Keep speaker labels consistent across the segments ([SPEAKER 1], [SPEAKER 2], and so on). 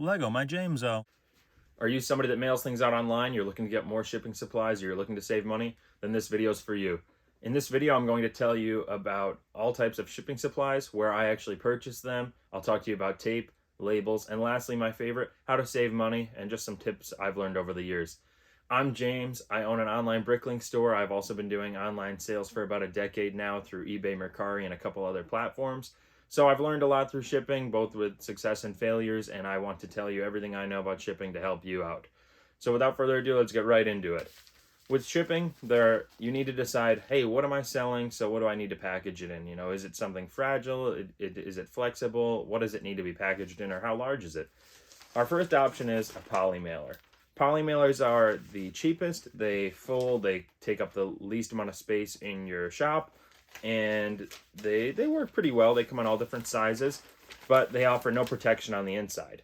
[SPEAKER 1] Lego, my Jameso. Are you somebody that mails things out online? You're looking to get more shipping supplies, or you're looking to save money? Then this video is for you. In this video, I'm going to tell you about all types of shipping supplies, where I actually purchase them. I'll talk to you about tape, labels, and lastly, my favorite, how to save money, and just some tips I've learned over the years. I'm James. I own an online bricklink store. I've also been doing online sales for about a decade now through eBay, Mercari, and a couple other platforms. So I've learned a lot through shipping, both with success and failures, and I want to tell you everything I know about shipping to help you out. So without further ado, let's get right into it. With shipping, you need to decide, hey, what am I selling? So what do I need to package it in? Is it something fragile? Is it flexible? What does it need to be packaged in, or how large is it? Our first option is a poly mailer. Poly mailers are the cheapest. They fold, they take up the least amount of space in your shop, and they work pretty well. They come in all different sizes, but they offer no protection on the inside.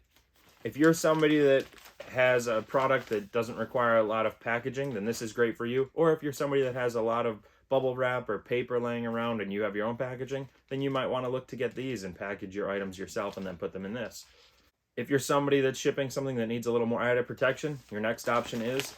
[SPEAKER 1] If you're somebody that has a product that doesn't require a lot of packaging, then this is great for you. Or if you're somebody that has a lot of bubble wrap or paper laying around and you have your own packaging, then you might want to look to get these and package your items yourself and then put them in this. If you're somebody that's shipping something that needs a little more added protection, your next option is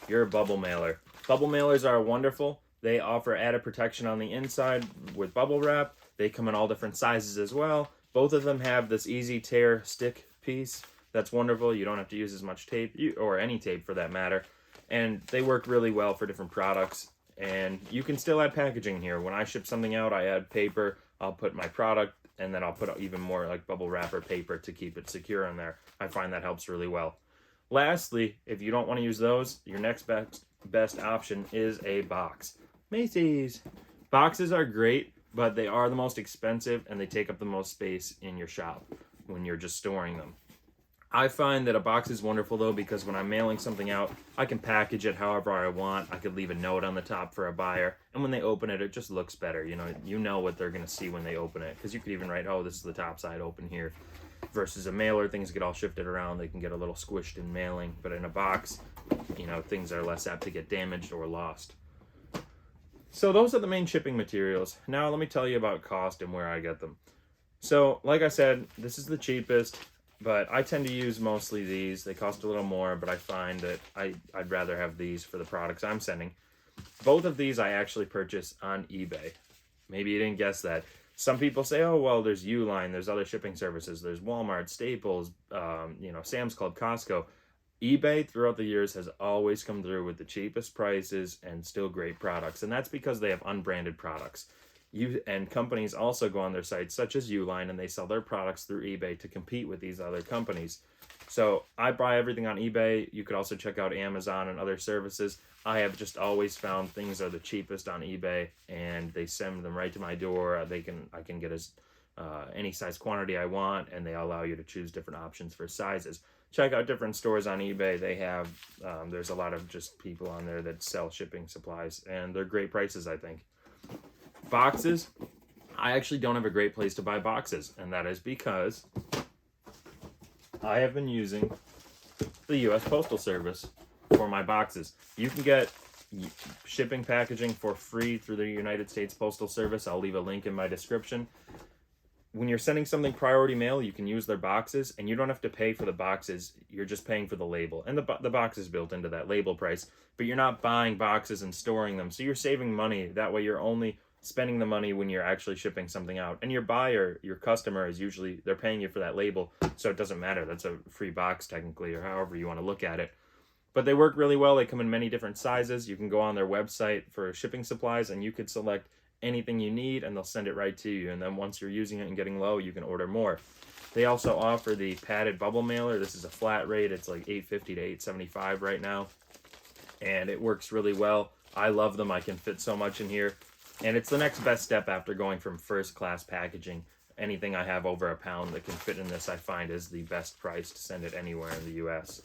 [SPEAKER 1] your bubble mailer. Bubble mailers are wonderful. They offer added protection on the inside with bubble wrap. They come in all different sizes as well. Both of them have this easy tear stick piece. That's wonderful. You don't have to use as much tape, or any tape for that matter. And they work really well for different products. And you can still add packaging here. When I ship something out, I add paper. I'll put my product, and then I'll put even more like bubble wrap or paper to keep it secure in there. I find that helps really well. Lastly, if you don't want to use those, your next best option is a box. Macy's. Boxes are great, but they are the most expensive and they take up the most space in your shop when you're just storing them. I find that a box is wonderful though, because when I'm mailing something out, I can package it however I want. I could leave a note on the top for a buyer, and when they open it, it just looks better. You know what they're going to see when they open it, because you could even write, oh, this is the top side open here. Versus a mailer, things get all shifted around. They can get a little squished in mailing, but in a box, things are less apt to get damaged or lost. So those are the main shipping materials. Now let me tell you about cost and where I get them. So like I said, this is the cheapest, but I tend to use mostly these. They cost a little more, but I find that I'd rather have these for the products I'm sending. Both of these I actually purchase on eBay. Maybe you didn't guess that. Some people say, oh, well, there's Uline, there's other shipping services, there's Walmart, Staples, Sam's Club, Costco. eBay throughout the years has always come through with the cheapest prices and still great products, and that's because they have unbranded products. And companies also go on their sites such as Uline, and they sell their products through eBay to compete with these other companies. So I buy everything on eBay. You could also check out Amazon and other services. I have just always found things are the cheapest on eBay, and they send them right to my door. I can get any size quantity I want, and they allow you to choose different options for sizes. Check out different stores on eBay. They have there's a lot of just people on there that sell shipping supplies, and they're great prices, I think. Boxes, I actually don't have a great place to buy boxes, and that is because I have been using the U.S. Postal Service for my boxes. You can get shipping packaging for free through the United States Postal Service. I'll leave a link in my description. When you're sending something priority mail, you can use their boxes, and you don't have to pay for the boxes. You're just paying for the label, and the box is built into that label price, but you're not buying boxes and storing them, so you're saving money. That way you're only spending the money when you're actually shipping something out, and your buyer, your customer, is usually, they're paying you for that label, so it doesn't matter. That's a free box technically, or however you want to look at it. But they work really well. They come in many different sizes. You can go on their website for shipping supplies, and you could select anything you need, and they'll send it right to you. And then once you're using it and getting low, you can order more. They also offer the padded bubble mailer. This is a flat rate. It's like $8.50 to $8.75 right now, and it works really well. I love them. I can fit so much in here, and it's the next best step after going from first class packaging. Anything I have over a pound that can fit in this, I find, is the best price to send it anywhere in the US.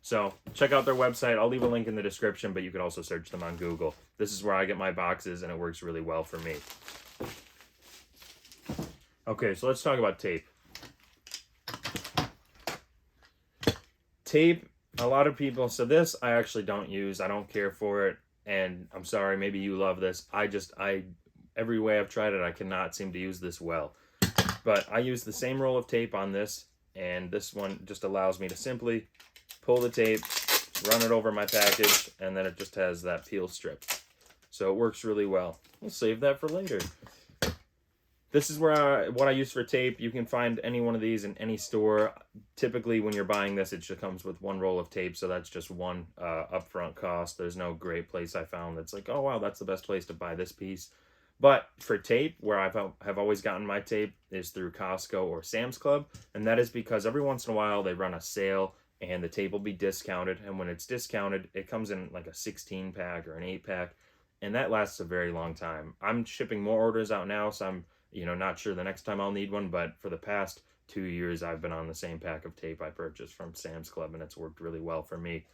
[SPEAKER 1] So check out their website. I'll leave a link in the description, but you could also search them on Google. This is where I get my boxes, and it works really well for me. Okay, so let's talk about tape. Tape, a lot of people, so this I actually don't use. I don't care for it, and I'm sorry, maybe you love this. Every way I've tried it, I cannot seem to use this well. But I use the same roll of tape on this and this one just allows me to simply pull the tape, run it over my package, and then it just has that peel strip. So it works really well. We'll save that for later. This is where what I use for tape. You can find any one of these in any store. Typically, when you're buying this, it just comes with one roll of tape, so that's just one upfront cost. There's no great place I found that's like, oh, wow, that's the best place to buy this piece. But for tape, where have always gotten my tape is through Costco or Sam's Club, and that is because every once in a while they run a sale, and the tape will be discounted, and when it's discounted, it comes in like a 16-pack or an 8-pack, and that lasts a very long time. I'm shipping more orders out now, so I'm not sure the next time I'll need one, but for the past 2 years, I've been on the same pack of tape I purchased from Sam's Club, and it's worked really well for me.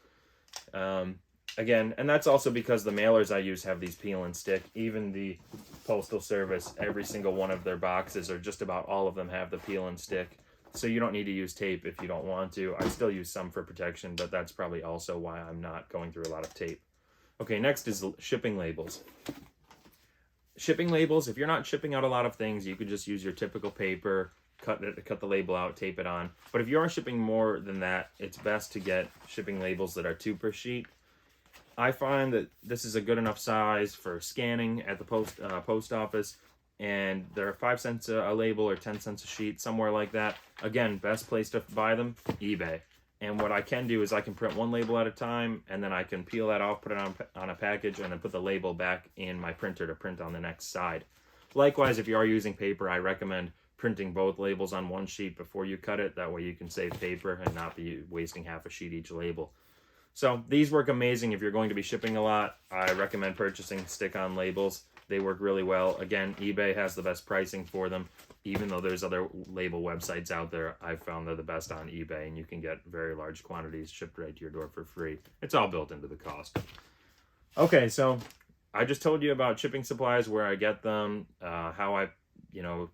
[SPEAKER 1] Again, and that's also because the mailers I use have these peel and stick. Even the Postal Service, every single one of their boxes, or just about all of them, have the peel and stick. So you don't need to use tape if you don't want to. I still use some for protection, but that's probably also why I'm not going through a lot of tape. Okay, next is shipping labels. Shipping labels, if you're not shipping out a lot of things, you could just use your typical paper, cut the label out, tape it on. But if you are shipping more than that, it's best to get shipping labels that are 2 per sheet. I find that this is a good enough size for scanning at the post office, and they're 5 cents a label or 10 cents a sheet, somewhere like that. Again, best place to buy them, eBay. And what I can do is I can print one label at a time, and then I can peel that off, put it on a package, and then put the label back in my printer to print on the next side. Likewise, if you are using paper, I recommend printing both labels on one sheet before you cut it. That way you can save paper and not be wasting half a sheet each label. So these work amazing if you're going to be shipping a lot. I recommend purchasing stick-on labels. They work really well. Again, eBay has the best pricing for them. Even though there's other label websites out there, I've found they're the best on eBay, and you can get very large quantities shipped right to your door for free. It's all built into the cost. Okay, so I just told you about shipping supplies, where I get them, how I,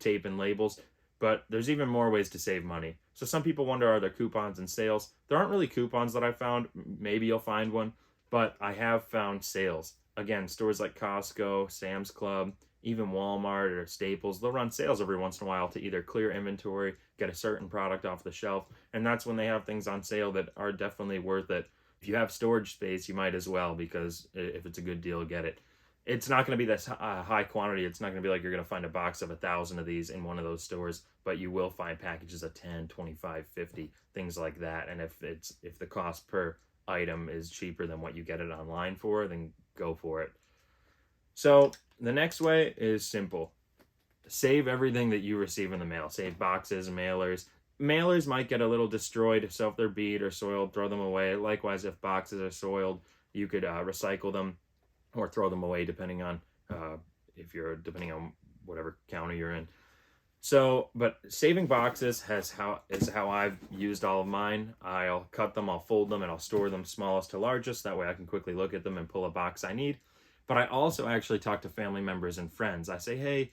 [SPEAKER 1] tape and labels, but there's even more ways to save money. So some people wonder, are there coupons and sales? There aren't really coupons that I found. Maybe you'll find one, but I have found sales. Again, stores like Costco, Sam's Club, even Walmart or Staples, they'll run sales every once in a while to either clear inventory, get a certain product off the shelf, and that's when they have things on sale that are definitely worth it. If you have storage space, you might as well, because if it's a good deal, get it. It's not going to be this high quantity. It's not going to be like you're going to find a box of 1,000 of these in one of those stores, but you will find packages of 10, 25, 50, things like that. And if the cost per item is cheaper than what you get it online for, then go for it. So the next way is simple. Save everything that you receive in the mail. Save boxes, mailers. Mailers might get a little destroyed, so if they're beat or soiled, throw them away. Likewise, if boxes are soiled, you could recycle them or throw them away, depending on depending on whatever county you're in. So, but saving boxes is how I've used all of mine. I'll cut them, I'll fold them, and I'll store them smallest to largest. That way I can quickly look at them and pull a box I need. But I also actually talk to family members and friends. I say, hey,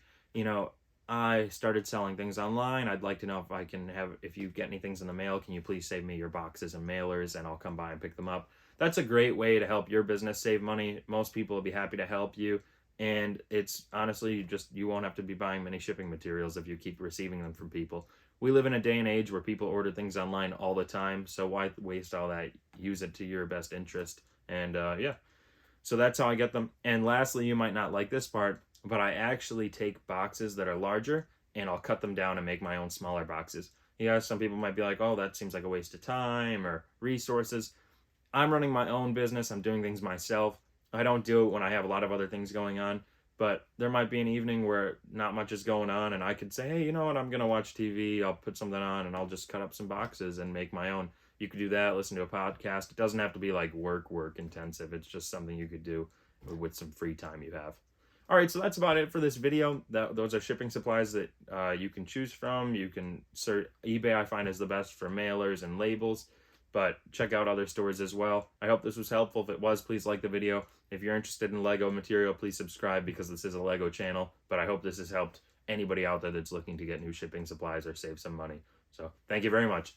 [SPEAKER 1] I started selling things online. I'd like to know if you get any things in the mail, can you please save me your boxes and mailers, and I'll come by and pick them up. That's a great way to help your business save money. Most people will be happy to help you. And it's honestly you won't have to be buying many shipping materials if you keep receiving them from people. We live in a day and age where people order things online all the time. So why waste all that? Use it to your best interest. And yeah, so that's how I get them. And lastly, you might not like this part, but I actually take boxes that are larger and I'll cut them down and make my own smaller boxes. Yeah, some people might be like, oh, that seems like a waste of time or resources. I'm running my own business. I'm doing things myself. I don't do it when I have a lot of other things going on, but there might be an evening where not much is going on and I could say, hey, you know what, I'm going to watch TV. I'll put something on and I'll just cut up some boxes and make my own. You could do that, listen to a podcast. It doesn't have to be like work intensive. It's just something you could do with some free time you have. All right, so that's about it for this video. Those are shipping supplies that you can choose from. You can search. eBay, I find, is the best for mailers and labels, but check out other stores as well. I hope this was helpful. If it was, please like the video. If you're interested in Lego material, please subscribe, because this is a Lego channel, but I hope this has helped anybody out there that's looking to get new shipping supplies or save some money. So thank you very much.